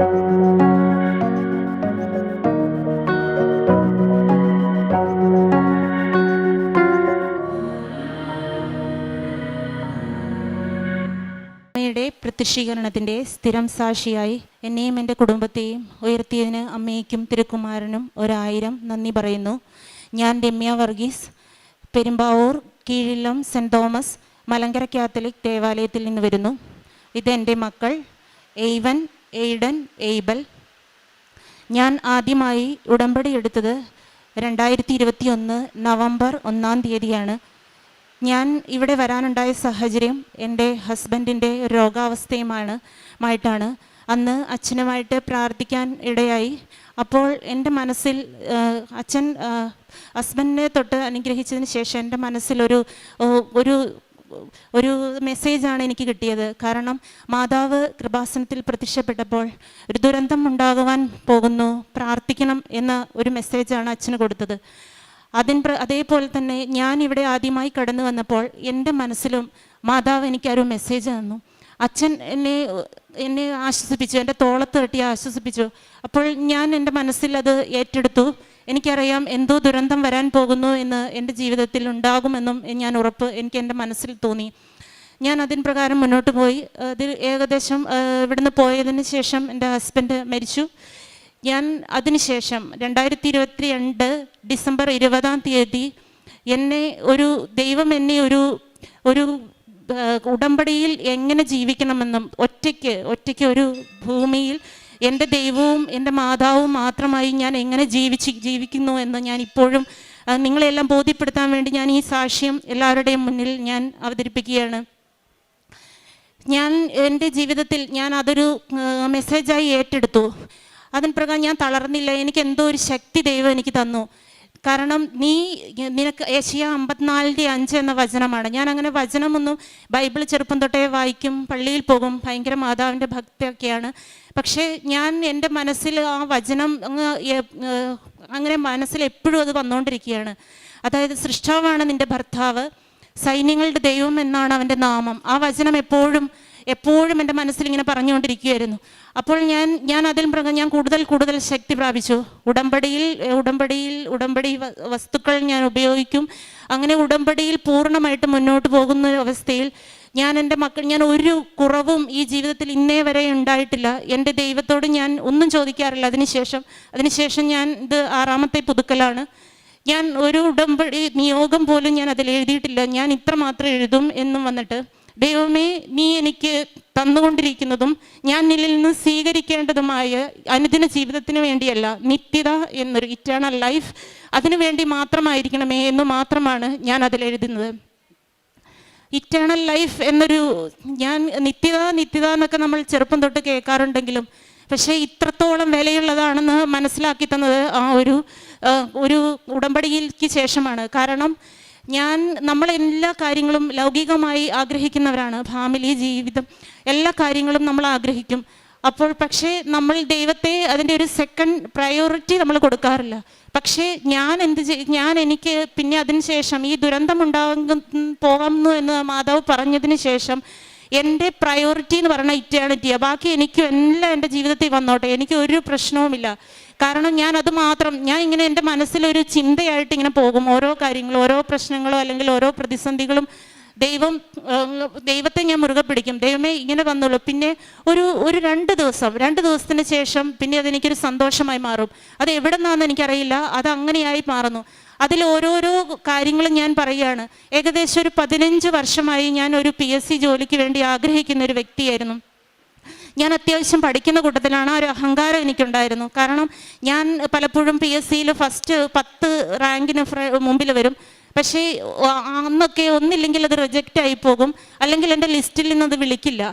അമ്മയുടെ പ്രത്യക്ഷീകരണത്തിൻ്റെ സ്ഥിരം സാക്ഷിയായി എന്നെയും എൻ്റെ കുടുംബത്തെയും ഉയർത്തിയതിന് അമ്മയ്ക്കും തിരുക്കുമാരനും 1000 നന്ദി പറയുന്നു. ഞാൻ Ramya Varghese, Perumbavoor കീഴിലം cent Thomas Malankara Catholic ദേവാലയത്തിൽ നിന്ന് വരുന്നു. ഇതെൻ്റെ മക്കൾ എയ്വൻ, എയ്ഡൻ, എയ്ബൽ. ഞാൻ ആദ്യമായി ഉടമ്പടി എടുത്തത് 2021 നവംബർ 1-ാം തീയതിയാണ്. ഞാൻ ഇവിടെ വരാനുണ്ടായ സാഹചര്യം എൻ്റെ ഹസ്ബൻഡിൻ്റെ രോഗാവസ്ഥയുമായിട്ടാണ്. അന്ന് അച്ഛനുമായിട്ട് പ്രാർത്ഥിക്കാൻ ഇടയായി. അപ്പോൾ എൻ്റെ മനസ്സിൽ അച്ഛൻ ഹസ്ബൻഡിനെ തൊട്ട് അനുഗ്രഹിച്ചതിന് ശേഷം എൻ്റെ മനസ്സിലൊരു ഒരു മെസ്സേജാണ് എനിക്ക് കിട്ടിയത്. കാരണം മാതാവ് കൃപാസനത്തിൽ പ്രത്യക്ഷപ്പെട്ടപ്പോൾ ഒരു ദുരന്തം ഉണ്ടാകുവാൻ പോകുന്നു, പ്രാർത്ഥിക്കണം എന്ന ഒരു മെസ്സേജാണ് അച്ഛന് കൊടുത്തത്. അതേപോലെ തന്നെ ഞാൻ ഇവിടെ ആദ്യമായി കടന്നു വന്നപ്പോൾ എൻ്റെ മനസ്സിലും മാതാവ് എനിക്കൊരു മെസ്സേജ് തന്നു. അച്ഛൻ എന്നെ ആശ്വസിപ്പിച്ചു, എൻ്റെ തോളത്ത് തട്ടി ആശ്വസിപ്പിച്ചു. അപ്പോൾ ഞാൻ എൻ്റെ മനസ്സിൽ അത് ഏറ്റെടുത്തു. എനിക്കറിയാം എന്തോ ദുരന്തം വരാൻ പോകുന്നു എന്ന് എൻ്റെ ജീവിതത്തിൽ ഉണ്ടാകുമെന്നും എനിക്ക് എൻ്റെ മനസ്സിൽ തോന്നി. ഞാൻ അതിന് പ്രകാരം മുന്നോട്ട് പോയി. അതിൽ ഏകദേശം ഇവിടുന്ന് പോയതിന് ശേഷം എൻ്റെ ഹസ്ബൻഡ് മരിച്ചു. ഞാൻ അതിനുശേഷം 2022 ഡിസംബർ 20-ാം തീയതി ദൈവം എന്നെ ഒരു ഉടമ്പടിയിൽ എങ്ങനെ ജീവിക്കണമെന്നും ഒറ്റയ്ക്ക് ഒരു ഭൂമിയിൽ എൻ്റെ ദൈവവും എൻ്റെ മാതാവും മാത്രമായി ഞാൻ എങ്ങനെ ജീവിക്കുന്നു എന്ന് ഞാൻ ഇപ്പോഴും നിങ്ങളെല്ലാം ബോധ്യപ്പെടുത്താൻ വേണ്ടി ഞാൻ ഈ സാക്ഷ്യം എല്ലാവരുടെയും മുന്നിൽ ഞാൻ അവതരിപ്പിക്കുകയാണ്. എൻ്റെ ജീവിതത്തിൽ ഞാൻ അതൊരു മെസ്സേജായി ഏറ്റെടുത്തു. അതിന് പ്രകാരം ഞാൻ തളർന്നില്ല. എനിക്ക് എന്തോ ഒരു ശക്തി ദൈവം എനിക്ക് തന്നു. കാരണം നിനക്ക് യെശയ്യാ 54:5 എന്ന വചനമാണ്. ഞാൻ അങ്ങനെ വചനമൊന്നും ബൈബിൾ ചെറുപ്പം തൊട്ടേ വായിക്കും, പള്ളിയിൽ പോകും, ഭയങ്കര മാതാവിൻ്റെ ഭക്തിയൊക്കെയാണ്. പക്ഷേ ഞാൻ എൻ്റെ മനസ്സിൽ ആ വചനം അങ്ങനെ മനസ്സിൽ എപ്പോഴും അത് വന്നുകൊണ്ടിരിക്കുകയാണ്. അതായത് സൃഷ്ടാവാണ് നിൻ്റെ ഭർത്താവ്, സൈന്യങ്ങളുടെ ദൈവം എന്നാണ് അവൻ്റെ നാമം. ആ വചനം എപ്പോഴും എൻ്റെ മനസ്സിൽ ഇങ്ങനെ പറഞ്ഞുകൊണ്ടിരിക്കുകയായിരുന്നു. അപ്പോൾ ഞാൻ അതിൽ പ്രകാരം ഞാൻ കൂടുതൽ ശക്തി പ്രാപിച്ചു. ഉടമ്പടി വസ്തുക്കൾ ഞാൻ ഉപയോഗിക്കും. അങ്ങനെ ഉടമ്പടിയിൽ പൂർണ്ണമായിട്ട് മുന്നോട്ട് പോകുന്ന അവസ്ഥയിൽ ഞാൻ ഒരു കുറവും ഈ ജീവിതത്തിൽ ഇന്നേ വരെ ഉണ്ടായിട്ടില്ല. എൻ്റെ ദൈവത്തോട് ഞാൻ ഒന്നും ചോദിക്കാറില്ല. അതിനുശേഷം ഞാൻ ഇത് 6ാമത്തെ പുതുക്കലാണ്. ഞാൻ ഒരു ഉടമ്പടി നിയോഗം പോലും ഞാൻ അതിൽ എഴുതിയിട്ടില്ല. ഞാൻ ഇത്ര മാത്രം എഴുതും എന്നും വന്നിട്ട്, ദൈവമേ, നീ എനിക്ക് തന്നുകൊണ്ടിരിക്കുന്നതും ഞാൻ നിന്നിൽ നിന്ന് സ്വീകരിക്കേണ്ടതുമായ അനുദിന ജീവിതത്തിന് വേണ്ടിയല്ല, നിത്യത എന്നൊരു ഇറ്റേണൽ ലൈഫ്, അതിനു വേണ്ടി മാത്രമായിരിക്കണമേ എന്ന് മാത്രമാണ് ഞാൻ അതിലെഴുതുന്നത്. ഇറ്റേണൽ ലൈഫ് ഞാൻ നിത്യത എന്നൊക്കെ നമ്മൾ ചെറുപ്പം തൊട്ട് കേൾക്കാറുണ്ടെങ്കിലും പക്ഷേ ഇത്രത്തോളം വിലയുള്ളതാണെന്ന് മനസ്സിലാക്കി തന്നത് ആ ഒരു ഉടമ്പടിക്ക് ശേഷമാണ്. കാരണം നമ്മളെല്ലാ കാര്യങ്ങളും ലൗകികമായി ആഗ്രഹിക്കുന്നവരാണ്. ഫാമിലി, ജീവിതം, എല്ലാ കാര്യങ്ങളും നമ്മൾ ആഗ്രഹിക്കും. അപ്പോൾ പക്ഷേ നമ്മൾ ദൈവത്തെ അതിൻ്റെ ഒരു സെക്കൻഡ് പ്രയോറിറ്റി നമ്മൾ കൊടുക്കാറില്ല. പക്ഷേ എനിക്ക് പിന്നെ അതിന് ശേഷം ഈ ദുരന്തം പോകുന്നു എന്ന് മാതാവ് പറഞ്ഞതിന് ശേഷം എൻ്റെ പ്രയോറിറ്റി എന്ന് പറയുന്നത് ഇറ്റേണിറ്റിയാണ്. ബാക്കി എനിക്കും എല്ലാം എൻ്റെ ജീവിതത്തിൽ വന്നോട്ടെ, എനിക്ക് ഒരു പ്രശ്നവുമില്ല. കാരണം ഞാൻ ഇങ്ങനെ എൻ്റെ മനസ്സിലൊരു ചിന്തയായിട്ട് ഇങ്ങനെ പോകും. ഓരോ കാര്യങ്ങളും, ഓരോ പ്രശ്നങ്ങളോ അല്ലെങ്കിൽ ഓരോ പ്രതിസന്ധികളും ദൈവത്തെ ഞാൻ മുറുകെ പിടിക്കും. ദൈവമേ ഇങ്ങനെ വന്നുള്ളൂ. പിന്നെ ഒരു 2 ദിവസത്തിന് ശേഷം പിന്നെ അതെനിക്കൊരു സന്തോഷമായി മാറും. അത് എവിടെ നിന്നാണെന്ന് എനിക്കറിയില്ല, അത് അങ്ങനെയായി മാറുന്നു. അതിൽ ഓരോരോ കാര്യങ്ങളും ഞാൻ പറയുകയാണ്. ഏകദേശം ഒരു 15 വർഷമായി ഞാൻ ഒരു PSC ജോലിക്ക് വേണ്ടി ആഗ്രഹിക്കുന്ന ഒരു വ്യക്തിയായിരുന്നു. ഞാൻ അത്യാവശ്യം പഠിക്കുന്ന കൂട്ടത്തിലാണ്. ആ ഒരു അഹങ്കാരം എനിക്കുണ്ടായിരുന്നു. കാരണം ഞാൻ പലപ്പോഴും PSCയിൽ ഫസ്റ്റ് 10 റാങ്കിന് മുമ്പിൽ വരും. പക്ഷേ അന്നൊക്കെ ഒന്നില്ലെങ്കിൽ അത് റിജക്റ്റ് ആയി പോകും, അല്ലെങ്കിൽ എൻ്റെ ലിസ്റ്റിൽ നിന്നത് വിളിക്കില്ല.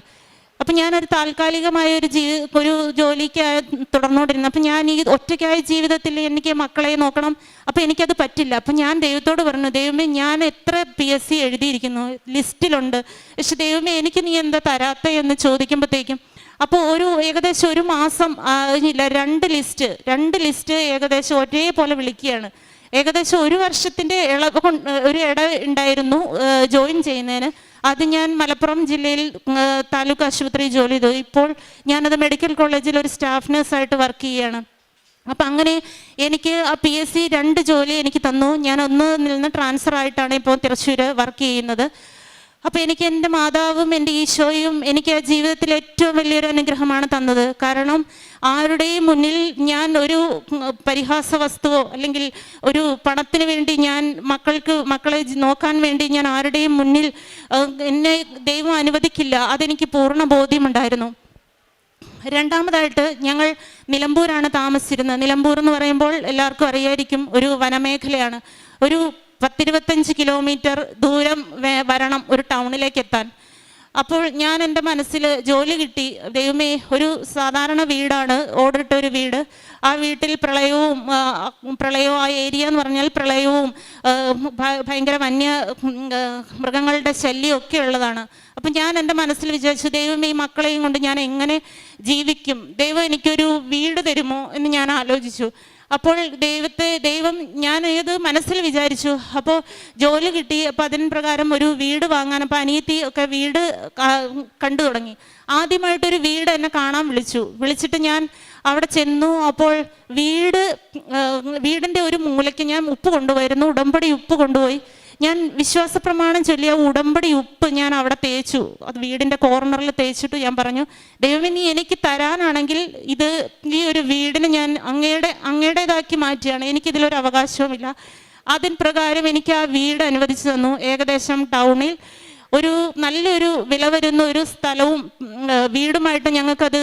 അപ്പം ഞാനൊരു താൽക്കാലികമായ ഒരു ജോലിക്ക് തുടർന്നുകൊണ്ടിരുന്നു. അപ്പം ഞാൻ ഈ ഒറ്റയ്ക്കായ ജീവിതത്തിൽ എനിക്ക് മക്കളെ നോക്കണം. അപ്പം എനിക്കത് പറ്റില്ല. അപ്പം ഞാൻ ദൈവത്തോട് പറഞ്ഞു, ദൈവമേ, ഞാൻ എത്ര PSC എഴുതിയിരിക്കുന്നു, ലിസ്റ്റിലുണ്ട്, പക്ഷെ ദൈവമേ എനിക്ക് നീ എന്താ തരാത്ത എന്ന് ചോദിക്കുമ്പോഴത്തേക്കും അപ്പോൾ ഏകദേശം 1 മാസം ഇല്ല, 2 ലിസ്റ്റ് ഏകദേശം ഒരേപോലെ വിളിക്കുകയാണ്. ഏകദേശം 1 വർഷത്തിൻ്റെ ഇട ഉണ്ടായിരുന്നു ജോയിൻ ചെയ്യുന്നതിന്. അത് ഞാൻ മലപ്പുറം ജില്ലയിൽ താലൂക്ക് ആശുപത്രിയിൽ ജോലി ചെയ്തു. ഇപ്പോൾ ഞാനത് മെഡിക്കൽ കോളേജിൽ ഒരു സ്റ്റാഫ് നഴ്സായിട്ട് വർക്ക് ചെയ്യുകയാണ്. അപ്പം അങ്ങനെ എനിക്ക് ആ PSC 2 ജോലി എനിക്ക് തന്നു. ഞാൻ ഒന്നിൽ നിന്ന് ട്രാൻസ്ഫർ ആയിട്ടാണ് ഇപ്പോൾ തൃശ്ശൂർ വർക്ക് ചെയ്യുന്നത്. അപ്പോൾ എനിക്ക് എൻ്റെ മാതാവും എൻ്റെ ഈശോയും എനിക്ക് ആ ജീവിതത്തിൽ ഏറ്റവും വലിയൊരു അനുഗ്രഹമാണ് തന്നത്. കാരണം ആരുടെയും മുന്നിൽ ഞാൻ ഒരു പരിഹാസ വസ്തുവോ അല്ലെങ്കിൽ ഒരു പണത്തിന് വേണ്ടി ഞാൻ മക്കളെ നോക്കാൻ വേണ്ടി ഞാൻ ആരുടെയും മുന്നിൽ എന്നെ ദൈവം അനുവദിക്കില്ല. അതെനിക്ക് പൂർണ്ണ ബോധ്യമുണ്ടായിരുന്നു. രണ്ടാമതായിട്ട് ഞങ്ങൾ നിലമ്പൂരാണ് താമസിച്ചിരുന്നത്. നിലമ്പൂർ എന്ന് പറയുമ്പോൾ എല്ലാവർക്കും അറിയായിരിക്കും, ഒരു വനമേഖലയാണ്. ഒരു 10-25 കിലോമീറ്റർ ദൂരം വരണം ഒരു ടൗണിലേക്ക് എത്താൻ. അപ്പോൾ ഞാൻ എൻ്റെ മനസ്സിൽ ജോലി കിട്ടി. ദൈവമേ, ഒരു സാധാരണ വീടാണ്, ഓടിട്ട ഒരു വീട്. ആ വീട്ടിൽ പ്രളയവും ആ ഏരിയ എന്ന് പറഞ്ഞാൽ പ്രളയവും ഭയങ്കര മൃഗങ്ങളുടെ ശല്യമൊക്കെ ഉള്ളതാണ്. അപ്പം ഞാൻ എൻ്റെ മനസ്സിൽ വിചാരിച്ചു, ദൈവമേ, ഈ മക്കളെയും കൊണ്ട് ഞാൻ എങ്ങനെ ജീവിക്കും? ദൈവം എനിക്കൊരു വീട് തരുമോ എന്ന് ഞാൻ ആലോചിച്ചു. അപ്പോൾ ദൈവം ഞാൻ ഏത് മനസ്സിൽ വിചാരിച്ചു. അപ്പോൾ ജോലി കിട്ടി. അപ്പോൾ അതിന് പ്രകാരം ഒരു വീട് വാങ്ങാൻ, അപ്പോൾ അനിയത്തി ഒക്കെ വീട് കണ്ടു തുടങ്ങി. ആദ്യമായിട്ടൊരു വീട് എന്നെ കാണാൻ വിളിച്ചിട്ട് ഞാൻ അവിടെ ചെന്നു. അപ്പോൾ വീടിൻ്റെ ഒരു മൂലയ്ക്ക് ഞാൻ ഉപ്പ് കൊണ്ടുപോയിരുന്നു, ഉടമ്പടി ഉപ്പ് കൊണ്ടുപോയി. ഞാൻ വിശ്വാസ പ്രമാണം ചൊല്ലിയ ഉടമ്പടി ഉപ്പ് ഞാൻ അവിടെ തേച്ചു. അത് വീടിൻ്റെ കോർണറിൽ തേച്ചിട്ട് ഞാൻ പറഞ്ഞു, ദൈവമേ, നീ എനിക്ക് തരാനാണെങ്കിൽ ഈ ഒരു വീടിന് ഞാൻ അങ്ങയുടേതാക്കി മാറ്റിയാണ്, എനിക്കിതിലൊരു അവകാശവുമില്ല. അതിന് പ്രകാരം എനിക്ക് ആ വീട് അനുവദിച്ചു തന്നു. ഏകദേശം ടൗണിൽ ഒരു നല്ലൊരു വില വരുന്ന ഒരു സ്ഥലവും വീടുമായിട്ട് ഞങ്ങൾക്കത്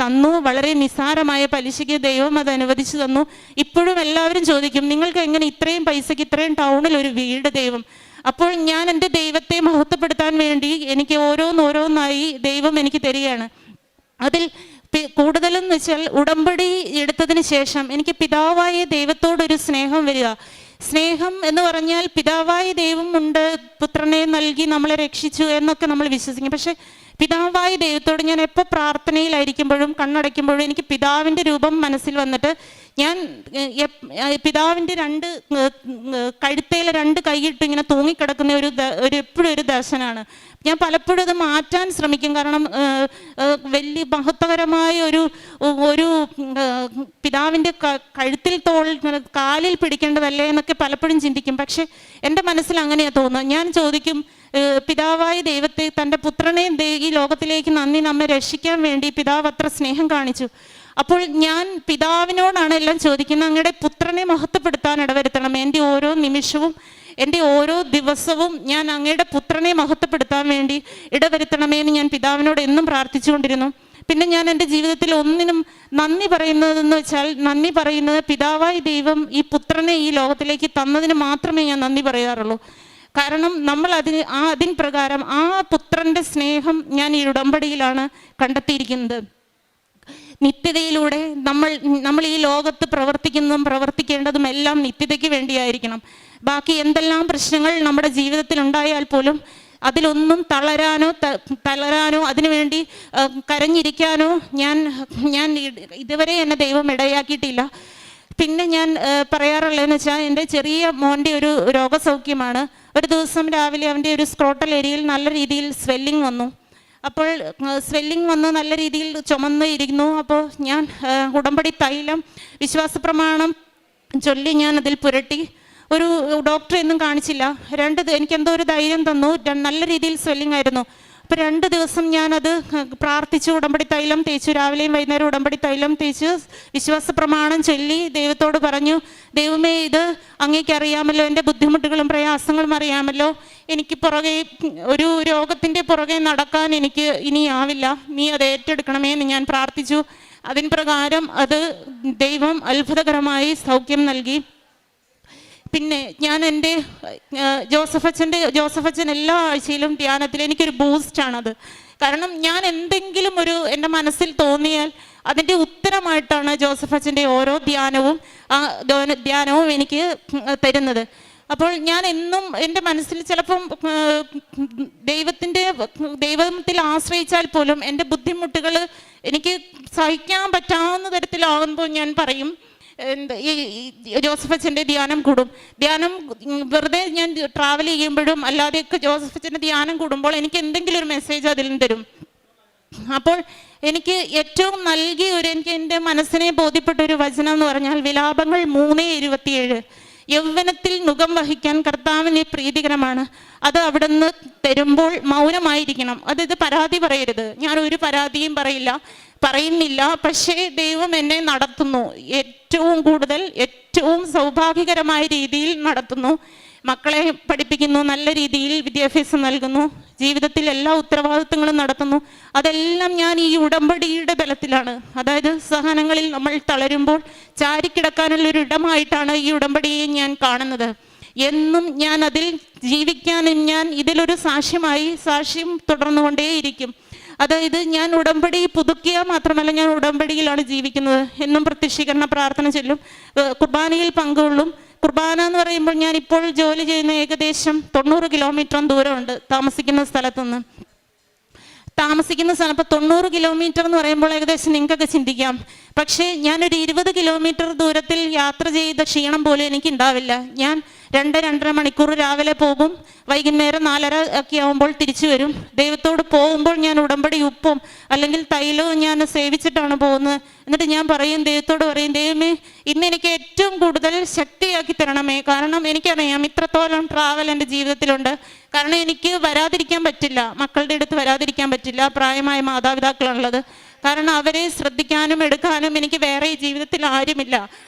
തന്നു. വളരെ നിസ്സാരമായ പലിശയ്ക്ക് ദൈവം അത് അനുവദിച്ചു തന്നു. ഇപ്പോഴും എല്ലാവരും ചോദിക്കും, നിങ്ങൾക്ക് എങ്ങനെ ഇത്രയും പൈസയ്ക്ക് ഇത്രയും ടൗണിൽ ഒരു വീട് ദൈവം? അപ്പോൾ ഞാൻ എൻ്റെ ദൈവത്തെ മഹത്വപ്പെടുത്താൻ വേണ്ടി എനിക്ക് ഓരോന്നായി ദൈവം എനിക്ക് തരികയാണ്. അതിൽ കൂടുതലെന്ന് വെച്ചാൽ ഉടമ്പടി എടുത്തതിന് ശേഷം എനിക്ക് പിതാവായ ദൈവത്തോടൊരു സ്നേഹം വരിക. സ്നേഹം എന്ന് പറഞ്ഞാൽ പിതാവായ ദൈവമുണ്ട്, പുത്രനെ നൽകി നമ്മളെ രക്ഷിച്ചു എന്നൊക്കെ നമ്മൾ വിശ്വസിക്കും. പക്ഷെ പിതാവായ ദൈവത്തോട് ഞാൻ എപ്പോൾ പ്രാർത്ഥനയിലായിരിക്കുമ്പോഴും കണ്ണടയ്ക്കുമ്പോഴും എനിക്ക് പിതാവിൻ്റെ രൂപം മനസ്സിൽ വന്നിട്ട് ഞാൻ പിതാവിൻ്റെ കഴുത്തേൽ 2 കൈയിട്ട് ഇങ്ങനെ തൂങ്ങിക്കിടക്കുന്ന എപ്പോഴും ഒരു ദർശനമാണ്. ഞാൻ പലപ്പോഴും അത് മാറ്റാൻ ശ്രമിക്കും. കാരണം വലിയ മഹത്വകരമായ ഒരു പിതാവിൻ്റെ കഴുത്തിൽ കാലിൽ പിടിക്കേണ്ടതല്ലേ എന്നൊക്കെ പലപ്പോഴും ചിന്തിക്കും. പക്ഷെ എൻ്റെ മനസ്സിൽ അങ്ങനെയാണ് തോന്നുന്നത്. ഞാൻ ചോദിക്കും, പിതാവായ ദൈവത്തെ, തൻ്റെ പുത്രനെ ഈ ലോകത്തിലേക്ക് നമ്മെ രക്ഷിക്കാൻ വേണ്ടി പിതാവ് അത്ര സ്നേഹം കാണിച്ചു. അപ്പോൾ ഞാൻ പിതാവിനോടാണ് എല്ലാം ചോദിക്കുന്നത്, അങ്ങയുടെ പുത്രനെ മഹത്വപ്പെടുത്താൻ ഇടവരുത്തണം. എൻ്റെ ഓരോ നിമിഷവും എൻ്റെ ഓരോ ദിവസവും ഞാൻ അങ്ങയുടെ പുത്രനെ മഹത്വപ്പെടുത്താൻ വേണ്ടി ഇടവരുത്തണമേ എന്ന് ഞാൻ പിതാവിനോട് എന്നും പ്രാർത്ഥിച്ചുകൊണ്ടിരുന്നു. പിന്നെ ഞാൻ എൻ്റെ ജീവിതത്തിൽ ഒന്നിനും നന്ദി പറയുന്നതെന്ന് വെച്ചാൽ, നന്ദി പറയുന്നത് പിതാവായ ദൈവം ഈ പുത്രനെ ഈ ലോകത്തിലേക്ക് തന്നതിന് മാത്രമേ ഞാൻ നന്ദി പറയാറുള്ളൂ. കാരണം നമ്മൾ അതിന് പ്രകാരം ആ പുത്രൻ്റെ സ്നേഹം ഞാൻ ഈ ഉടമ്പടിയിലാണ് കണ്ടെത്തിയിരിക്കുന്നത്. നിത്യതയിലൂടെ നമ്മൾ ഈ ലോകത്ത് പ്രവർത്തിക്കേണ്ടതും എല്ലാം നിത്യതയ്ക്ക് വേണ്ടിയായിരിക്കണം. ബാക്കി എന്തെല്ലാം പ്രശ്നങ്ങൾ നമ്മുടെ ജീവിതത്തിൽ ഉണ്ടായാൽ പോലും അതിലൊന്നും തളരാനോ അതിനുവേണ്ടി കരഞ്ഞിരിക്കാനോ ഞാൻ ഇതുവരെ എന്നെ ദൈവം ഇടയാക്കിയിട്ടില്ല. പിന്നെ ഞാൻ പറയാറുള്ളതെന്ന് വെച്ചാൽ, എൻ്റെ ചെറിയ മോൻ്റെ ഒരു രോഗസൗഖ്യമാണ്. ഒരു ദിവസം രാവിലെ അവൻ്റെ ഒരു സ്ക്രോട്ടൽ ഏരിയയിൽ നല്ല രീതിയിൽ സ്വെല്ലിങ് വന്നു. അപ്പോൾ സ്വെല്ലിങ് വന്ന് നല്ല രീതിയിൽ ചുമന്ന് ഇരുന്നു. അപ്പോൾ ഞാൻ ഉടമ്പടി തൈലം വിശ്വാസ പ്രമാണം ചൊല്ലി ഞാൻ അതിൽ പുരട്ടി. ഒരു ഡോക്ടറെ ഒന്നും കാണിച്ചില്ല. എനിക്കെന്തോ ഒരു ധൈര്യം തന്നു. നല്ല രീതിയിൽ സ്വെല്ലിങ് ആയിരുന്നു. അപ്പോൾ 2 ദിവസം ഞാനത് പ്രാർത്ഥിച്ചു, ഉടമ്പടി തൈലം തേച്ചു. രാവിലെയും വൈകുന്നേരം ഉടമ്പടി തൈലം തേച്ച് വിശ്വാസ പ്രമാണം ചൊല്ലി ദൈവത്തോട് പറഞ്ഞു, ദൈവമേ, ഇത് അങ്ങേക്ക് അറിയാമല്ലോ, എൻ്റെ ബുദ്ധിമുട്ടുകളും പ്രയാസങ്ങളും അറിയാമല്ലോ. എനിക്ക് ഒരു രോഗത്തിൻ്റെ പുറകെ നടക്കാൻ എനിക്ക് ഇനിയാവില്ല. നീ അത് ഏറ്റെടുക്കണമേ എന്ന് ഞാൻ പ്രാർത്ഥിച്ചു. അതിന് പ്രകാരം അത് ദൈവം അത്ഭുതകരമായി സൗഖ്യം നൽകി. പിന്നെ ഞാൻ എൻ്റെ ജോസഫ് അച്ഛൻ എല്ലാ ആഴ്ചയിലും ധ്യാനത്തിൽ എനിക്കൊരു ബൂസ്റ്റാണത്. കാരണം ഞാൻ എന്തെങ്കിലും എൻ്റെ മനസ്സിൽ തോന്നിയാൽ അതിൻ്റെ ഉത്തരമായിട്ടാണ് ജോസഫ് അച്ഛൻ്റെ ഓരോ ധ്യാനവും എനിക്ക് തരുന്നത്. അപ്പോൾ ഞാൻ എന്നും എൻ്റെ മനസ്സിൽ ചിലപ്പം ദൈവത്തിൽ ആശ്രയിച്ചാൽ പോലും എൻ്റെ ബുദ്ധിമുട്ടുകൾ എനിക്ക് സഹിക്കാൻ പറ്റാവുന്ന തരത്തിലാകുമ്പോൾ ഞാൻ പറയും, ഈ ജോസഫ് അച്ഛൻ്റെ ധ്യാനം കൂടും. ധ്യാനം വെറുതെ ഞാൻ ട്രാവൽ ചെയ്യുമ്പോഴും അല്ലാതെയൊക്കെ ജോസഫ് അച്ഛൻ്റെ ധ്യാനം കൂടുമ്പോൾ എനിക്ക് എന്തെങ്കിലും ഒരു മെസ്സേജ് അതിൽ നിന്ന് തരും. അപ്പോൾ എനിക്ക് ഏറ്റവും നൽകിയ എനിക്ക് എൻ്റെ മനസ്സിനെ ബോധ്യപ്പെട്ട ഒരു വചനം എന്ന് പറഞ്ഞാൽ വിലാപങ്ങൾ 3:27. യൗവനത്തിൽ മുഖം വഹിക്കാൻ കർത്താവിന് പ്രീതികരമാണ്, അത് അവിടെ നിന്ന് തരുമ്പോൾ മൗനമായിരിക്കണം. അതായത് പരാതി പറയരുത്. ഞാൻ ഒരു പരാതിയും പറയുന്നില്ല. പക്ഷേ ദൈവം എന്നെ നടത്തുന്നു, ഏറ്റവും കൂടുതൽ ഏറ്റവും സൗഭാഗ്യകരമായ രീതിയിൽ നടത്തുന്നു. മക്കളെ പഠിപ്പിക്കുന്നു, നല്ല രീതിയിൽ വിദ്യാഭ്യാസം നൽകുന്നു, ജീവിതത്തിൽ എല്ലാ ഉത്തരവാദിത്വങ്ങളും നടത്തുന്നു. അതെല്ലാം ഞാൻ ഈ ഉടമ്പടിയുടെ ബലത്തിലാണ്. അതായത് സഹനങ്ങളിൽ നമ്മൾ തളരുമ്പോൾ ചാരിക്കിടക്കാനുള്ളൊരു ഇടമായിട്ടാണ് ഈ ഉടമ്പടിയെ ഞാൻ കാണുന്നത്. എന്നും ഞാൻ അതിൽ ജീവിക്കാനും ഞാൻ ഇതിലൊരു സാക്ഷ്യം തുടർന്നുകൊണ്ടേയിരിക്കും. അതായത് ഞാൻ ഉടമ്പടി പുതുക്കിയ മാത്രമല്ല, ഞാൻ ഉടമ്പടിയിലാണ് ജീവിക്കുന്നത്. എന്നും പ്രത്യക്ഷീകരണ പ്രാർത്ഥന ചൊല്ലും, കുർബാനയിൽ പങ്കുകൊള്ളും. കുർബാന എന്ന് പറയുമ്പോൾ ഞാൻ ഇപ്പോൾ ജോലി ചെയ്യുന്ന ഏകദേശം 90 കിലോമീറ്റർ ദൂരമുണ്ട് താമസിക്കുന്ന സ്ഥലത്തുനിന്ന്. അപ്പോൾ 90 കിലോമീറ്റർ എന്ന് പറയുമ്പോൾ ഏകദേശം നിങ്ങൾക്കൊക്കെ ചിന്തിക്കാം. പക്ഷേ ഞാനൊരു 20 കിലോമീറ്റർ ദൂരത്തിൽ യാത്ര ചെയ്ത ക്ഷീണം പോലും എനിക്കുണ്ടാവില്ല. ഞാൻ 2-2.5 മണിക്കൂർ രാവിലെ പോകും, വൈകുന്നേരം 4:30 ഒക്കെ ആകുമ്പോൾ തിരിച്ചു വരും. ദൈവത്തോട് പോകുമ്പോൾ ഞാൻ ഉടമ്പടി ഉപ്പും അല്ലെങ്കിൽ തൈലവും ഞാൻ സേവിച്ചിട്ടാണ് പോകുന്നത്. എന്നിട്ട് ഞാൻ ദൈവത്തോട് പറയും, ദൈവമേ ഇന്ന് എനിക്ക് ഏറ്റവും കൂടുതൽ ശക്തിയാക്കി തരണമേ. കാരണം എനിക്കറിയാം ഇത്രത്തോളം ട്രാവൽ എൻ്റെ ജീവിതത്തിലുണ്ട്. കാരണം എനിക്ക് വരാതിരിക്കാൻ പറ്റില്ല, മക്കളുടെ അടുത്ത് വരാതിരിക്കാൻ പറ്റില്ല. പ്രായമായ മാതാപിതാക്കളാണുള്ളത്. കാരണം അവരെ ശ്രദ്ധിക്കാനും എടുക്കാനും എനിക്ക് വേറെ ഈ ജീവിതത്തിൽ ആരുമില്ല.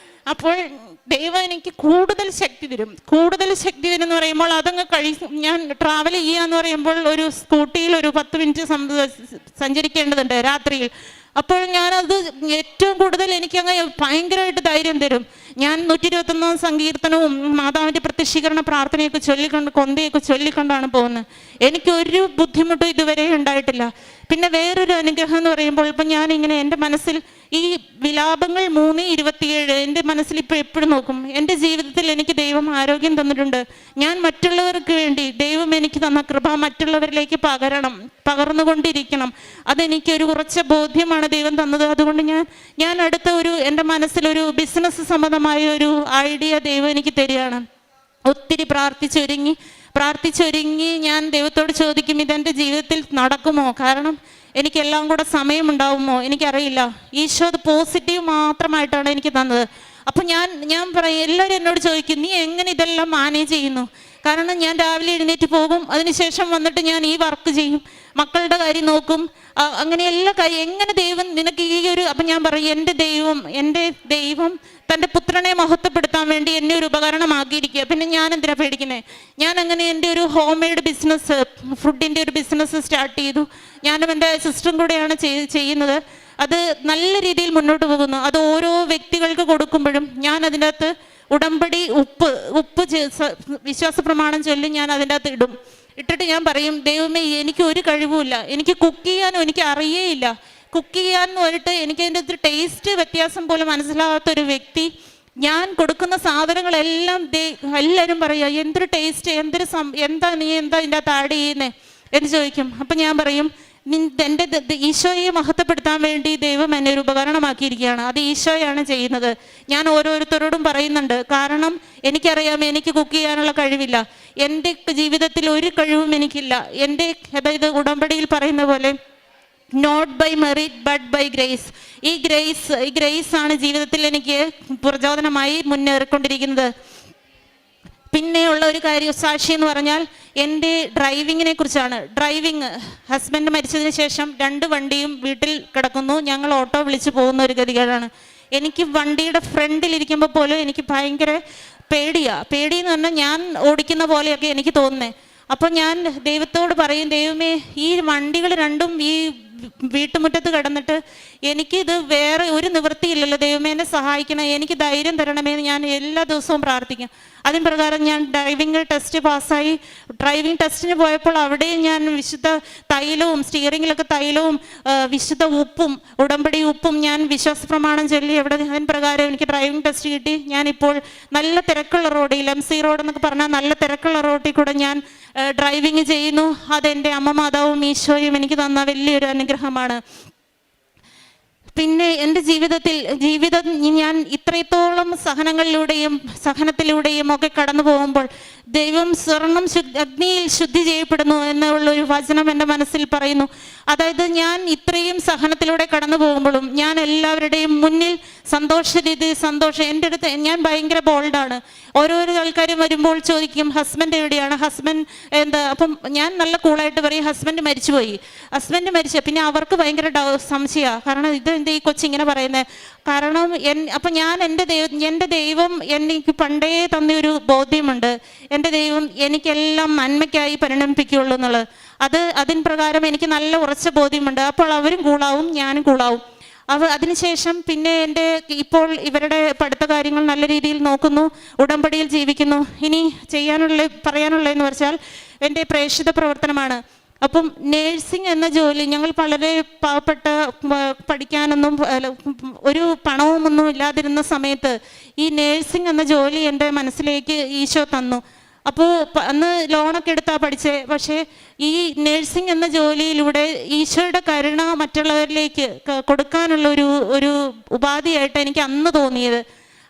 അപ്പോൾ ദൈവം എനിക്ക് കൂടുതൽ ശക്തി തരും എന്ന് പറയുമ്പോൾ അതങ്ങ് ഞാൻ ട്രാവൽ ചെയ്യാന്ന് പറയുമ്പോൾ ഒരു സ്കൂട്ടിയിൽ ഒരു 10 മിനിറ്റ് സഞ്ചരിക്കേണ്ടതുണ്ട് രാത്രിയിൽ. അപ്പോൾ ഞാനത് ഏറ്റവും കൂടുതൽ എനിക്കങ്ങ് ഭയങ്കരമായിട്ട് ധൈര്യം തരും. ഞാൻ 121 സങ്കീർത്തനവും മാതാവിൻ്റെ പ്രത്യക്ഷീകരണ പ്രാർത്ഥനയൊക്കെ കൊന്തയൊക്കെ ചൊല്ലിക്കൊണ്ടാണ് പോകുന്നത്. എനിക്കൊരു ബുദ്ധിമുട്ടും ഇതുവരെ ഉണ്ടായിട്ടില്ല. പിന്നെ വേറൊരു അനുഗ്രഹം എന്ന് പറയുമ്പോൾ ഇപ്പം ഞാനിങ്ങനെ എൻ്റെ മനസ്സിൽ ഈ വിലാപങ്ങൾ 3:27 എൻ്റെ മനസ്സിൽ ഇപ്പോൾ എപ്പോഴും നോക്കും. എൻ്റെ ജീവിതത്തിൽ എനിക്ക് ദൈവം ആരോഗ്യം തന്നിട്ടുണ്ട്. ഞാൻ മറ്റുള്ളവർക്ക് വേണ്ടി ദൈവം എനിക്ക് തന്ന കൃപ മറ്റുള്ളവരിലേക്ക് പകർന്നുകൊണ്ടിരിക്കണം. അതെനിക്കൊരു ഉറച്ച ബോധ്യമാണ് ദൈവം തന്നത്. അതുകൊണ്ട് ഞാൻ അടുത്ത എൻ്റെ മനസ്സിലൊരു ബിസിനസ് സംബന്ധമായ ഒരു ഐഡിയ ദൈവം എനിക്ക് തരികയാണ്. ഒത്തിരി പ്രാർത്ഥിച്ചൊരുങ്ങി ഞാൻ ദൈവത്തോട് ചോദിക്കും, ഇതെൻ്റെ ജീവിതത്തിൽ നടക്കുമോ? കാരണം എനിക്കെല്ലാം കൂടെ സമയമുണ്ടാവുമോ എനിക്കറിയില്ല. ഈശോ അത് പോസിറ്റീവ് മാത്രമായിട്ടാണ് എനിക്ക് തന്നത്. അപ്പം ഞാൻ പറയും, എല്ലാവരും എന്നോട് ചോദിക്കും, നീ എങ്ങനെ ഇതെല്ലാം മാനേജ് ചെയ്യുന്നു? കാരണം ഞാൻ രാവിലെ എഴുന്നേറ്റ് പോകും, അതിനുശേഷം വന്നിട്ട് ഞാൻ ഈ വർക്ക് ചെയ്യും, മക്കളുടെ കാര്യം നോക്കും, അങ്ങനെ എല്ലാ കാര്യം എങ്ങനെ ദൈവം നിനക്ക് അപ്പം ഞാൻ പറയും, എൻ്റെ ദൈവം തൻ്റെ പുത്രനെ മഹത്വപ്പെടുത്താൻ വേണ്ടി എന്നെ ഒരു ഉപകരണമാക്കിയിരിക്കുക. പിന്നെ ഞാൻ എന്തിനാ പേടിക്കുന്നത്? ഞാൻ അങ്ങനെ എൻ്റെ ഒരു ഹോം മെയ്ഡ് ബിസിനസ്, ഫുഡിൻ്റെ ഒരു ബിസിനസ് സ്റ്റാർട്ട് ചെയ്തു. ഞാനും എൻ്റെ സിസ്റ്ററും കൂടെയാണ് ചെയ്യുന്നത്. അത് നല്ല രീതിയിൽ മുന്നോട്ട് പോകുന്നു. അത് ഓരോ വ്യക്തികൾക്ക് കൊടുക്കുമ്പോഴും ഞാൻ അതിൻ്റെ അകത്ത് ഉടമ്പടി ഉപ്പ് വിശ്വാസ പ്രമാണം ചൊല്ലി ഞാൻ അതിൻ്റെ അകത്ത് ഇട്ടിട്ട് ഞാൻ പറയും, ദൈവമേ എനിക്ക് ഒരു കഴിവുമില്ല, എനിക്ക് കുക്ക് ചെയ്യാനും എനിക്ക് അറിയേയില്ല. കുക്ക് ചെയ്യാന്ന് പറഞ്ഞിട്ട് എനിക്ക് അതിൻ്റെ ഒരു ടേസ്റ്റ് വ്യത്യാസം പോലും മനസ്സിലാകാത്തൊരു വ്യക്തി, ഞാൻ കൊടുക്കുന്ന സാധനങ്ങളെല്ലാം എല്ലാവരും പറയുക, എന്തൊരു ടേസ്റ്റ്, എന്താ ഇതിൻ്റെ അകത്ത് ആഡ് ചെയ്യുന്നേ എന്ന് ചോദിക്കും. അപ്പം ഞാൻ പറയും, എൻ്റെ ഈശോയെ മഹത്വപ്പെടുത്താൻ വേണ്ടി ദൈവം എന്നെ ഒരു ഉപകരണമാക്കിയിരിക്കുകയാണ്. അത് ഈശോയാണ് ചെയ്യുന്നത്. ഞാൻ ഓരോരുത്തരോടും പറയുന്നുണ്ട്. കാരണം എനിക്കറിയാം എനിക്ക് കുക്ക് ചെയ്യാനുള്ള കഴിവില്ല. എൻ്റെ ജീവിതത്തിൽ ഒരു കഴിവും എനിക്കില്ല. അതായത് ഉടമ്പടിയിൽ പറയുന്ന പോലെ not by merit but by grace. ഈ ഗ്രേസ് ആണ് ജീവിതത്തിൽ എനിക്ക് പ്രചോദനമായി മുന്നേറിക്കൊണ്ടിരിക്കുന്നത്. പിന്നെയുള്ള ഒരു സാക്ഷി എന്ന് പറഞ്ഞാൽ എൻ്റെ ഡ്രൈവിങ്ങിനെ കുറിച്ചാണ്. ഹസ്ബൻഡ് മരിച്ചതിന് ശേഷം 2 വണ്ടിയും വീട്ടിൽ കിടക്കുന്നു. ഞങ്ങൾ ഓട്ടോ വിളിച്ച് പോകുന്ന ഒരു ഗതികേടാണ്. എനിക്ക് വണ്ടിയുടെ ഫ്രണ്ടിലിരിക്കുമ്പോൾ പോലും എനിക്ക് ഭയങ്കര പേടിയെന്ന് പറഞ്ഞാൽ ഞാൻ ഓടിക്കുന്ന പോലെയൊക്കെ എനിക്ക് തോന്നുന്നത്. അപ്പം ഞാൻ ദൈവത്തോട് പറയും, ദൈവമേ ഈ വണ്ടികൾ 2ഉം ഈ വീട്ടുമുറ്റത്ത് കിടന്നിട്ട് എനിക്കിത് വേറെ ഒരു നിവൃത്തിയില്ലല്ലോ, ദൈവമേ എന്നെ സഹായിക്കണം, എനിക്ക് ധൈര്യം തരണമെന്ന് ഞാൻ എല്ലാ ദിവസവും പ്രാർത്ഥിക്കും. അതിന് പ്രകാരം ഞാൻ ഡ്രൈവിംഗ് ടെസ്റ്റ് പാസ്സായി. ഡ്രൈവിംഗ് ടെസ്റ്റിന് പോയപ്പോൾ അവിടെയും ഞാൻ വിശുദ്ധ തൈലവും സ്റ്റിയറിങ്ങിലൊക്കെ തൈലവും വിശുദ്ധ ഉപ്പും ഉടമ്പടി ഉപ്പും ഞാൻ വിശ്വാസ പ്രമാണം ചൊല്ലി അതിന് പ്രകാരം എനിക്ക് ഡ്രൈവിംഗ് ടെസ്റ്റ് കിട്ടി. ഞാനിപ്പോൾ നല്ല തിരക്കുള്ള റോഡിൽ, MC റോഡ് എന്നൊക്കെ പറഞ്ഞാൽ നല്ല തിരക്കുള്ള റോഡിൽ കൂടെ ഞാൻ ഡ്രൈവിംഗ് ചെയ്യുന്നു. അതെൻ്റെ അമ്മ മാതാവും ഈശോയും എനിക്ക് തന്ന വലിയൊരു അനുഗ്രഹമാണ്. പിന്നെ എൻ്റെ ജീവിതം ഞാൻ ഇത്രത്തോളം സഹനത്തിലൂടെയും ഒക്കെ കടന്നു പോകുമ്പോൾ ദൈവം സ്വർണം അഗ്നിയിൽ ശുദ്ധി ചെയ്യപ്പെടുന്നു എന്നുള്ളൊരു വചനം എൻ്റെ മനസ്സിൽ പറയുന്നു. അതായത് ഞാൻ ഇത്രയും സഹനത്തിലൂടെ കടന്നു പോകുമ്പോഴും ഞാൻ എല്ലാവരുടെയും മുന്നിൽ സന്തോഷം എൻ്റെ അടുത്ത് ഞാൻ ഭയങ്കര ബോൾഡാണ്. ഓരോരോ ആൾക്കാരും വരുമ്പോൾ ചോദിക്കും ഹസ്ബൻഡ് എവിടെയാണ്, ഹസ്ബൻഡ് എന്താ, അപ്പം ഞാൻ നല്ല കൂളായിട്ട് പറയും ഹസ്ബൻഡ് മരിച്ചുപോയി. പിന്നെ അവർക്ക് ഭയങ്കര സംശയമാണ്. കാരണം ഇത് ഈ കൊച്ചിങ്ങനെ പറയുന്നത്. കാരണം അപ്പം ഞാൻ എൻ്റെ ദൈവം എനിക്ക് പണ്ടേ തന്നൊരു ബോധ്യമുണ്ട്. എൻ്റെ ദൈവം എനിക്കെല്ലാം നന്മയ്ക്കായി പരിണമിപ്പിക്കുകയുള്ളൂ എന്നുള്ളത്. അതിൻ പ്രകാരം എനിക്ക് നല്ല ഉറച്ച ബോധ്യമുണ്ട്. അപ്പോൾ അവരും കൂളാവും, ഞാനും കൂളാവും. അതിനുശേഷം പിന്നെ ഇപ്പോൾ ഇവരുടെ പഠിത്ത കാര്യങ്ങൾ നല്ല രീതിയിൽ നോക്കുന്നു, ഉടമ്പടിയിൽ ജീവിക്കുന്നു. ഇനി പറയാനുള്ളതെന്ന് വെച്ചാൽ എൻ്റെ പ്രേക്ഷിത പ്രവർത്തനമാണ്. അപ്പം നേഴ്സിംഗ് എന്ന ജോലി ഞങ്ങൾ വളരെ പാവപ്പെട്ട, പഠിക്കാനൊന്നും ഒരു പണവുമൊന്നും ഇല്ലാതിരുന്ന സമയത്ത് ഈ നേഴ്സിംഗ് എന്ന ജോലി എൻ്റെ മനസ്സിലേക്ക് ഈശോ തന്നു. അപ്പോൾ അന്ന് ലോണൊക്കെ എടുത്താൽ പഠിച്ചേ. പക്ഷേ ഈ നേഴ്സിംഗ് എന്ന ജോലിയിലൂടെ ഈശോയുടെ കരുണ മറ്റുള്ളവരിലേക്ക് കൊടുക്കാനുള്ള ഒരു ഉപാധിയായിട്ട് എനിക്ക് അന്ന് തോന്നിയത്.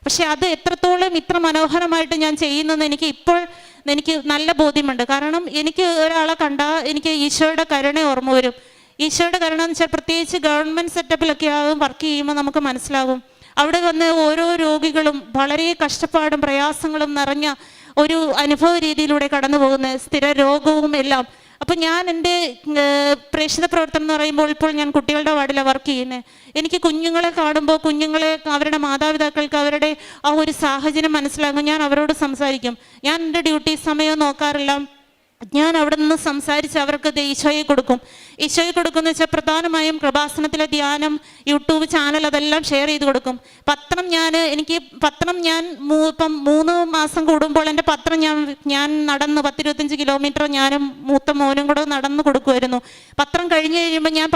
പക്ഷെ അത് എത്രത്തോളം ഇത്ര മനോഹരമായിട്ട് ഞാൻ ചെയ്യുന്നെന്ന് എനിക്ക് നല്ല ബോധ്യമുണ്ട്. കാരണം എനിക്ക് ഒരാളെ കണ്ടാൽ എനിക്ക് ഈശോയുടെ കരുണ ഓർമ്മ വരും. ഈശോയുടെ കരുണ എന്ന് വെച്ചാൽ പ്രത്യേകിച്ച് ഗവൺമെൻറ് സെറ്റപ്പിലൊക്കെ വർക്ക് ചെയ്യുമ്പോൾ നമുക്ക് മനസ്സിലാകും. അവിടെ വന്ന് ഓരോ രോഗികളും വളരെ കഷ്ടപ്പാടും പ്രയാസങ്ങളും നിറഞ്ഞ ഒരു അനുഭവ രീതിയിലൂടെ കടന്നു പോകുന്ന സ്ഥിര രോഗവും എല്ലാം. അപ്പം ഞാൻ എൻ്റെ പ്രേക്ഷിത പ്രവർത്തനം എന്ന് പറയുമ്പോൾ ഇപ്പോൾ ഞാൻ കുട്ടികളുടെ വാർഡിലാണ് വർക്ക് ചെയ്യുന്നത്. എനിക്ക് കുഞ്ഞുങ്ങളെ കാണുമ്പോൾ അവരുടെ മാതാപിതാക്കൾക്ക് അവരുടെ ആ ഒരു സാഹചര്യം മനസ്സിലാകും. ഞാൻ അവരോട് സംസാരിക്കും. ഞാൻ എൻ്റെ ഡ്യൂട്ടി സമയം നോക്കാറില്ല. ഞാൻ അവിടെ നിന്ന് സംസാരിച്ച് അവർക്ക് ഈശോയെ കൊടുക്കും. ഈശോയെ കൊടുക്കുമെന്ന് വെച്ചാൽ പ്രധാനമായും കൃപാസനത്തിലെ ധ്യാനം, യൂട്യൂബ് ചാനൽ അതെല്ലാം ഷെയർ ചെയ്ത് കൊടുക്കും. പത്രം ഞാൻ ഇപ്പം 3 മാസം കൂടുമ്പോൾ എൻ്റെ പത്രം ഞാൻ നടന്ന് 10-25 കിലോമീറ്റർ ഞാനും മൂത്ത മോനും കൂടെ നടന്ന് കൊടുക്കുമായിരുന്നു. പത്രം കഴിഞ്ഞ് കഴിയുമ്പോൾ ഞാൻ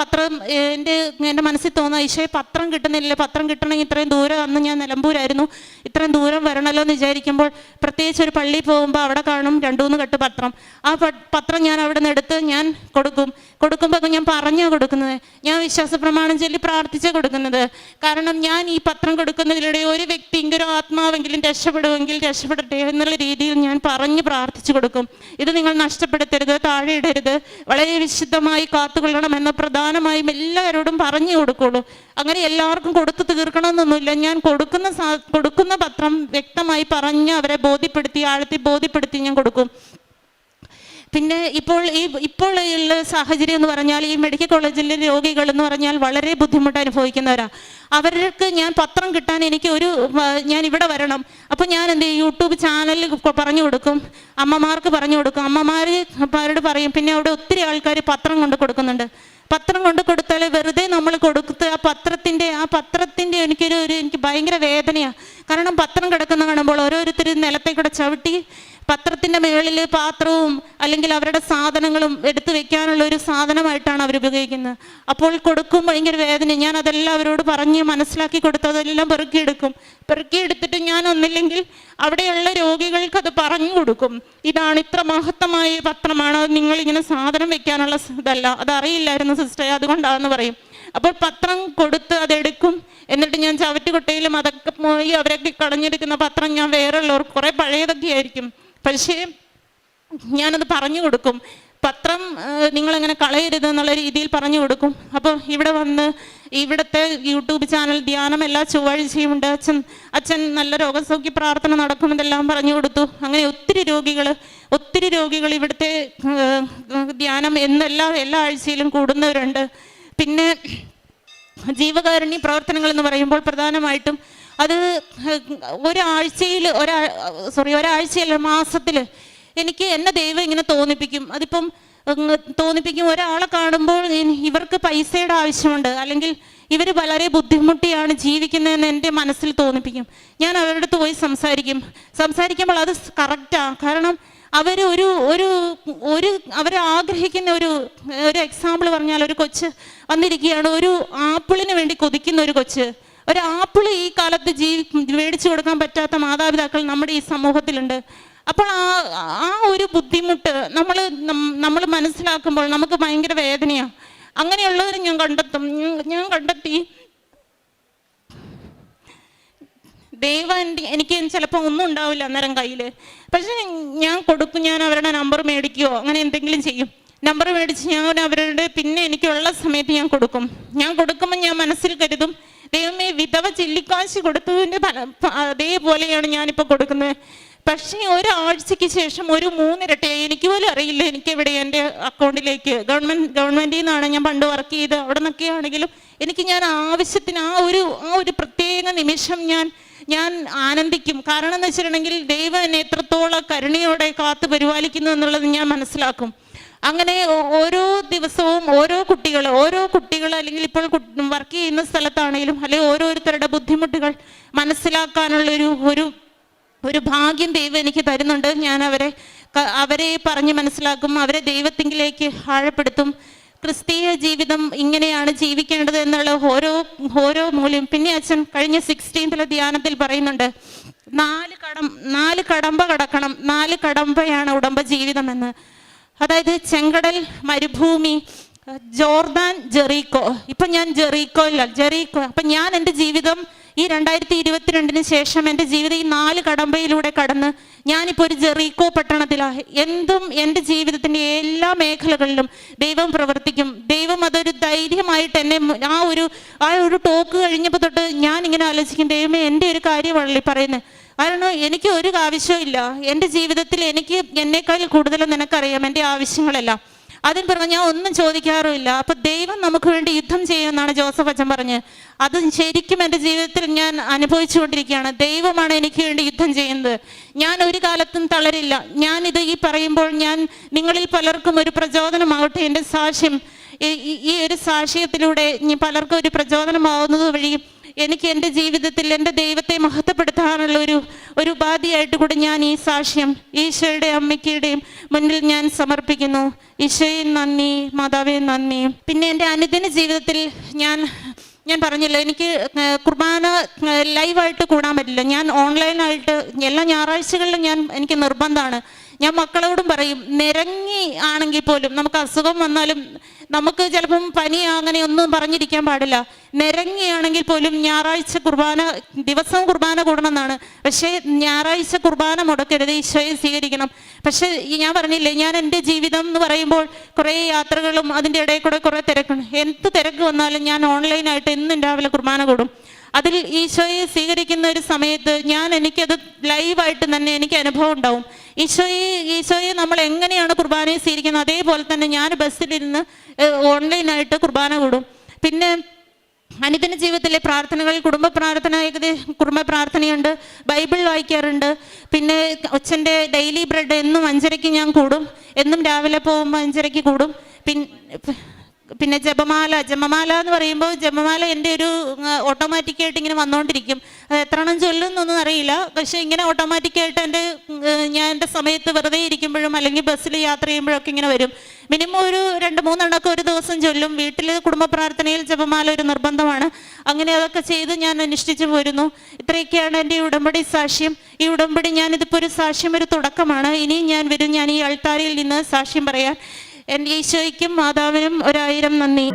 എൻ്റെ മനസ്സിൽ തോന്നുക ഈശോയെ പത്രം കിട്ടുന്നില്ല, പത്രം കിട്ടണമെങ്കിൽ ഇത്രയും ദൂരം, അന്ന് ഞാൻ നിലമ്പൂരായിരുന്നു, ഇത്രയും ദൂരം വരണമല്ലോ എന്ന് വിചാരിക്കുമ്പോൾ പ്രത്യേകിച്ച് ഒരു പള്ളിയിൽ പോകുമ്പോൾ അവിടെ കാണും 2-3 കെട്ട് പത്രം. ആ പത്രം ഞാൻ അവിടെ നിന്ന് എടുത്ത് ഞാൻ കൊടുക്കുമ്പോൾ ഞാൻ പറഞ്ഞാണ് കൊടുക്കുന്നത്. ഞാൻ വിശ്വാസ പ്രമാണം ചൊല്ലി പ്രാർത്ഥിച്ചാണ് കൊടുക്കുന്നത്. കാരണം ഞാൻ ഈ പത്രം കൊടുക്കുന്നതിലൂടെ ഒരു വ്യക്തിയെങ്കിലും ആത്മാവെങ്കിലും രക്ഷപ്പെടുമെങ്കിൽ രക്ഷപ്പെടട്ടെ എന്നുള്ള രീതിയിൽ ഞാൻ പറഞ്ഞ് പ്രാർത്ഥിച്ചു കൊടുക്കും. ഇത് നിങ്ങൾ നഷ്ടപ്പെടുത്തരുത്, താഴെ ഇടരുത്, വളരെ വിശുദ്ധമായി കാത്തുകൊള്ളണം എന്ന് പ്രധാനമായും എല്ലാവരോടും പറഞ്ഞു കൊടുക്കുള്ളൂ. അങ്ങനെ എല്ലാവർക്കും കൊടുത്തു തീർക്കണമെന്നൊന്നുമില്ല. ഞാൻ കൊടുക്കുന്ന പത്രം വ്യക്തമായി പറഞ്ഞ് അവരെ ആഴത്തിൽ ബോധ്യപ്പെടുത്തി ഞാൻ കൊടുക്കും. പിന്നെ ഇപ്പോൾ ഉള്ള സാഹചര്യം എന്ന് പറഞ്ഞാൽ ഈ മെഡിക്കൽ കോളേജിലെ രോഗികൾ എന്ന് പറഞ്ഞാൽ വളരെ ബുദ്ധിമുട്ട് അനുഭവിക്കുന്നവരാണ്. അവർക്ക് ഞാൻ പത്രം കിട്ടാൻ ഞാൻ ഇവിടെ വരണം. അപ്പോൾ ഞാൻ യൂട്യൂബ് ചാനലിൽ പറഞ്ഞു കൊടുക്കും, അമ്മമാർക്ക് പറഞ്ഞു കൊടുക്കും. അമ്മമാരോട് പറയും. പിന്നെ അവിടെ ഒത്തിരി ആൾക്കാർ പത്രം കൊണ്ട് കൊടുക്കുന്നുണ്ട്. പത്രം കൊണ്ട് കൊടുത്താൽ വെറുതെ നമ്മൾ കൊടുത്ത് ആ പത്രത്തിൻ്റെ എനിക്ക് ഭയങ്കര വേദനയാണ്. കാരണം പത്രം കിടക്കുന്ന കാണുമ്പോൾ ഓരോരുത്തരും നിലത്തേക്കൂടെ ചവിട്ടി പത്രത്തിൻ്റെ മുകളിൽ പാത്രവും അല്ലെങ്കിൽ അവരുടെ സാധനങ്ങളും എടുത്തു വെക്കാനുള്ള ഒരു സാധനമായിട്ടാണ് അവർ ഉപയോഗിക്കുന്നത്. അപ്പോൾ കൊടുക്കും ഭയങ്കര വേദന. ഞാൻ അതെല്ലാം അവരോട് പറഞ്ഞ് മനസ്സിലാക്കി കൊടുത്ത് അതെല്ലാം പെറുക്കിയെടുത്തിട്ട് ഞാൻ ഒന്നില്ലെങ്കിൽ അവിടെയുള്ള രോഗികൾക്ക് അത് പറഞ്ഞു കൊടുക്കും. ഇതാണ് ഇത്ര മഹത്തമായ പത്രമാണ്, നിങ്ങളിങ്ങനെ സാധനം വെക്കാനുള്ള ഇതല്ല, അതറിയില്ലായിരുന്നു സിസ്റ്ററെ, അതുകൊണ്ടാണെന്ന് പറയും. അപ്പോൾ പത്രം കൊടുത്ത് അതെടുക്കും. എന്നിട്ട് ഞാൻ ചവറ്റുകുട്ടയിലും അതൊക്കെ പോയി അവരൊക്കെ കളഞ്ഞെടുക്കുന്ന പത്രം ഞാൻ വേറെയുള്ളവർക്ക് കുറേ പഴയതൊക്കെ ആയിരിക്കും. പക്ഷേ ഞാനത് പറഞ്ഞു കൊടുക്കും. പത്രം നിങ്ങളങ്ങനെ കളയരുത് എന്നുള്ള രീതിയിൽ പറഞ്ഞു കൊടുക്കും. അപ്പോൾ ഇവിടെ വന്ന് ഇവിടുത്തെ യൂട്യൂബ് ചാനൽ ധ്യാനം എല്ലാ ചൊവ്വാഴ്ചയും ഉണ്ട്. അച്ഛൻ നല്ല രോഗസൗഖ്യ പ്രാർത്ഥന നടക്കുമെന്നെല്ലാം പറഞ്ഞു കൊടുത്തു. അങ്ങനെ ഒത്തിരി രോഗികൾ ഇവിടുത്തെ ധ്യാനം എല്ലാ ആഴ്ചയിലും കൂടുന്നവരുണ്ട്. പിന്നെ ജീവകാരുണ്യ പ്രവർത്തനങ്ങൾ എന്ന് പറയുമ്പോൾ പ്രധാനമായിട്ടും അത് ഒരാഴ്ചയിൽ മാസത്തിൽ എനിക്ക് എന്നെ ദൈവം ഇങ്ങനെ തോന്നിപ്പിക്കും. തോന്നിപ്പിക്കും ഒരാളെ കാണുമ്പോൾ ഇവർക്ക് പൈസയുടെ ആവശ്യമുണ്ട്, അല്ലെങ്കിൽ ഇവർ വളരെ ബുദ്ധിമുട്ടിയാണ് ജീവിക്കുന്നതെന്ന് എൻ്റെ മനസ്സിൽ തോന്നിപ്പിക്കും. ഞാൻ അവരുടെ അടുത്ത് പോയി സംസാരിക്കുമ്പോൾ അത് കറക്റ്റാണ്. കാരണം അവരാഗ്രഹിക്കുന്ന ഒരു എക്സാമ്പിൾ പറഞ്ഞാൽ, ഒരു കൊച്ച് വന്നിരിക്കുകയാണ്, ഒരു ആപ്പിളിന് വേണ്ടി കൊതിക്കുന്ന ഒരു കൊച്ച്. ഒരു ആപ്പിൾ ഈ കാലത്ത് മേടിച്ചു കൊടുക്കാൻ പറ്റാത്ത മാതാപിതാക്കൾ നമ്മുടെ ഈ സമൂഹത്തിലുണ്ട്. അപ്പോൾ ആ ഒരു ബുദ്ധിമുട്ട് നമ്മൾ മനസ്സിലാക്കുമ്പോൾ നമുക്ക് ഭയങ്കര വേദനയാണ്. അങ്ങനെയുള്ളവർ ഞാൻ കണ്ടെത്തി ദൈവം എനിക്ക് ചിലപ്പോൾ ഒന്നും ഉണ്ടാവില്ല അന്നേരം കയ്യിൽ, പക്ഷെ ഞാൻ കൊടുക്കും. ഞാൻ അവരുടെ നമ്പർ മേടിക്കുകയോ അങ്ങനെ എന്തെങ്കിലും ചെയ്യും. നമ്പർ മേടിച്ച് ഞാൻ അവരുടെ പിന്നെ എനിക്കുള്ള സമയത്ത് ഞാൻ കൊടുക്കും. ഞാൻ കൊടുക്കുമ്പോൾ ഞാൻ മനസ്സിൽ കരുതും, ദൈവമേ വിധവ ചില്ലിക്കാശ് കൊടുത്തതിൻ്റെ അതേപോലെയാണ് ഞാനിപ്പോൾ കൊടുക്കുന്നത്. പക്ഷേ ഒരാഴ്ചയ്ക്ക് ശേഷം ഒരു 3 ഇരട്ടി, എനിക്ക് പോലും അറിയില്ല എനിക്ക് എവിടെ എൻ്റെ അക്കൗണ്ടിലേക്ക് ഗവൺമെൻറ്റിൽ നിന്നാണ് ഞാൻ പണ്ട് വർക്ക് ചെയ്ത്, അവിടെ നിന്നൊക്കെ ആണെങ്കിലും എനിക്ക് ഞാൻ ആവശ്യത്തിന് ആ ഒരു പ്രത്യേക നിമിഷം ഞാൻ ആനന്ദിക്കും. കാരണം എന്ന് വെച്ചിട്ടുണ്ടെങ്കിൽ ദൈവം എന്നെ എത്രത്തോളം കരുണയോടെ കാത്തു പരിപാലിക്കുന്നു എന്നുള്ളത് ഞാൻ മനസ്സിലാക്കും. അങ്ങനെ ഓരോ ദിവസവും ഓരോ കുട്ടികൾ അല്ലെങ്കിൽ ഇപ്പോൾ വർക്ക് ചെയ്യുന്ന സ്ഥലത്താണെങ്കിലും അല്ലെങ്കിൽ ഓരോരുത്തരുടെ ബുദ്ധിമുട്ടുകൾ മനസ്സിലാക്കാനുള്ള ഒരു ഭാഗ്യം ദൈവം എനിക്ക് തരുന്നുണ്ട്. ഞാൻ അവരെ പറഞ്ഞ് മനസ്സിലാക്കും, അവരെ ദൈവത്തിങ്കിലേക്ക് ആഴപ്പെടുത്തും. ക്രിസ്തീയ ജീവിതം ഇങ്ങനെയാണ് ജീവിക്കേണ്ടത് എന്നുള്ള ഓരോ മൂല്യം. പിന്നെ അച്ഛൻ കഴിഞ്ഞ 16th ധ്യാനത്തിൽ പറയുന്നുണ്ട്, 4 കടമ്പ കടക്കണം, 4 കടമ്പയാണ് ഉടമ്പ ജീവിതം എന്ന്. അതായത് ചെങ്കടൽ, മരുഭൂമി, ജോർദാൻ, ജെറീക്കോ. ഇപ്പം ഞാൻ ജെറീക്കോ. അപ്പം ഞാൻ എൻ്റെ ജീവിതം ഈ 2022 ശേഷം എൻ്റെ ജീവിതം ഈ 4 കടമ്പയിലൂടെ കടന്ന് ഞാനിപ്പോൾ ഒരു ജെറീക്കോ പട്ടണത്തിലാണ്. എന്തും എൻ്റെ ജീവിതത്തിൻ്റെ എല്ലാ മേഖലകളിലും ദൈവം പ്രവർത്തിക്കും. ദൈവം അതൊരു ധൈര്യമായിട്ട് എന്നെ ആ ഒരു ടോക്ക് കഴിഞ്ഞപ്പോൾ തൊട്ട് ഞാനിങ്ങനെ ആലോചിക്കും, ദൈവമേ എൻ്റെ ഒരു കാര്യമാണല്ലോ പറയുന്നത്. കാരണം എനിക്ക് ഒരു ആവശ്യമില്ല എൻ്റെ ജീവിതത്തിൽ. എന്നേക്കാൾ കൂടുതൽ നിനക്കറിയാം എൻ്റെ ആവശ്യങ്ങളെല്ലാം. അതിന് പറഞ്ഞ് ഞാൻ ഒന്നും ചോദിക്കാറുമില്ല. അപ്പൊ ദൈവം നമുക്ക് വേണ്ടി യുദ്ധം ചെയ്യുമെന്നാണ് ജോസഫ് അച്ഛൻ പറഞ്ഞ്. അത് ശരിക്കും എൻ്റെ ജീവിതത്തിൽ ഞാൻ അനുഭവിച്ചുകൊണ്ടിരിക്കുകയാണ്. ദൈവമാണ് എനിക്ക് വേണ്ടി യുദ്ധം ചെയ്യുന്നത്. ഞാൻ ഒരു കാലത്തും തളരില്ല. ഞാനിത് ഈ പറയുമ്പോൾ ഞാൻ നിങ്ങളിൽ പലർക്കും ഒരു പ്രചോദനമാവട്ടെ. എൻ്റെ സാക്ഷ്യം ഈ ഒരു സാക്ഷ്യത്തിലൂടെ പലർക്കും ഒരു പ്രചോദനമാവുന്നത് വഴി എനിക്ക് എൻ്റെ ജീവിതത്തിൽ എൻ്റെ ദൈവത്തെ മഹത്വപ്പെടുത്താനുള്ള ഒരു ഉപാധിയായിട്ട് കൂടി ഞാൻ ഈ സാക്ഷ്യം ഈശോയുടെ അമ്മയ്ക്കുടെയും മുന്നിൽ ഞാൻ സമർപ്പിക്കുന്നു. ഈശോയെ നന്ദി, മാതാവേ നന്ദി. പിന്നെ എൻ്റെ അനുദിന ജീവിതത്തിൽ ഞാൻ പറഞ്ഞില്ല, എനിക്ക് കുർബാന ലൈവായിട്ട് കൂടാൻ പറ്റില്ല. ഞാൻ ഓൺലൈനായിട്ട് എല്ലാ ഞായറാഴ്ചകളിലും എനിക്ക് നിർബന്ധമാണ്. ഞാൻ മക്കളോടും പറയും, നിരങ്ങി ആണെങ്കിൽ പോലും നമുക്ക് അസുഖം വന്നാലും നമുക്ക് ചിലപ്പം പനി അങ്ങനെ ഒന്നും പറഞ്ഞിരിക്കാൻ പാടില്ല. നിരങ്ങിയാണെങ്കിൽ പോലും ഞായറാഴ്ച ദിവസവും കുർബാന കൂടണമെന്നാണ്. പക്ഷേ ഞായറാഴ്ച കുർബാന മുടക്കരുത്, ഈശോയെ സ്വീകരിക്കണം. പക്ഷേ ഞാൻ പറഞ്ഞില്ലേ, ഞാൻ എൻ്റെ ജീവിതം എന്ന് പറയുമ്പോൾ കുറേ യാത്രകളും അതിൻ്റെ ഇടയിൽ കൂടെ കുറേ തിരക്കും. എന്ത് തിരക്ക് വന്നാലും ഞാൻ ഓൺലൈനായിട്ട് എന്നും രാവിലെ കുർബാന കൂടും. അതിൽ ഈശോയെ സ്വീകരിക്കുന്ന ഒരു സമയത്ത് എനിക്കത് ലൈവായിട്ട് തന്നെ എനിക്ക് അനുഭവം ഉണ്ടാവും. ഈശോയെ നമ്മൾ എങ്ങനെയാണ് കുർബാനയെ സ്വീകരിക്കുന്നത് അതേപോലെ തന്നെ ഞാൻ ബസ്സിലിരുന്ന് ഓൺലൈനായിട്ട് കുർബാന കൂടും. പിന്നെ അനുദിന ജീവിതത്തിലെ പ്രാർത്ഥനകൾ, കുടുംബ പ്രാർത്ഥനയുണ്ട്, ബൈബിൾ വായിക്കാറുണ്ട്. പിന്നെ അച്ഛൻ്റെ ഡെയിലി ബ്രെഡ് എന്നും 5:30 ഞാൻ കൂടും. എന്നും രാവിലെ പോകുമ്പോൾ 5:30 കൂടും. പിന്നെ ജപമാല എന്ന് പറയുമ്പോൾ ജപമാല എൻ്റെ ഒരു ഓട്ടോമാറ്റിക്കായിട്ട് ഇങ്ങനെ വന്നുകൊണ്ടിരിക്കും. അത് എത്ര എണ്ണം ചൊല്ലുന്നൊന്നും അറിയില്ല. പക്ഷേ ഇങ്ങനെ ഓട്ടോമാറ്റിക്കായിട്ട് ഞാൻ എൻ്റെ സമയത്ത് വെറുതെ ഇരിക്കുമ്പോഴും അല്ലെങ്കിൽ ബസ്സിൽ യാത്ര ചെയ്യുമ്പോഴൊക്കെ ഇങ്ങനെ വരും. മിനിമം ഒരു 2-3 എണ്ണമൊക്കെ ഒരു ദിവസം ചൊല്ലും. വീട്ടിൽ കുടുംബ പ്രാർത്ഥനയിൽ ജപമാല ഒരു നിർബന്ധമാണ്. അങ്ങനെ അതൊക്കെ ചെയ്ത് ഞാൻ അനുഷ്ഠിച്ചു പോരുന്നു. ഇത്രയൊക്കെയാണ് എൻ്റെ ഉടമ്പടി സാക്ഷ്യം. ഈ ഉടമ്പടി ഞാനിതിപ്പോൾ ഒരു സാക്ഷ്യം, ഒരു തുടക്കമാണ്. ഇനിയും ഞാൻ വരും, ഞാൻ ഈ അൾത്താരയിൽ നിന്ന് സാക്ഷ്യം പറയാൻ. എൻ്റെ ഈശോയ്ക്കും മാതാവിനും 1000 നന്ദി.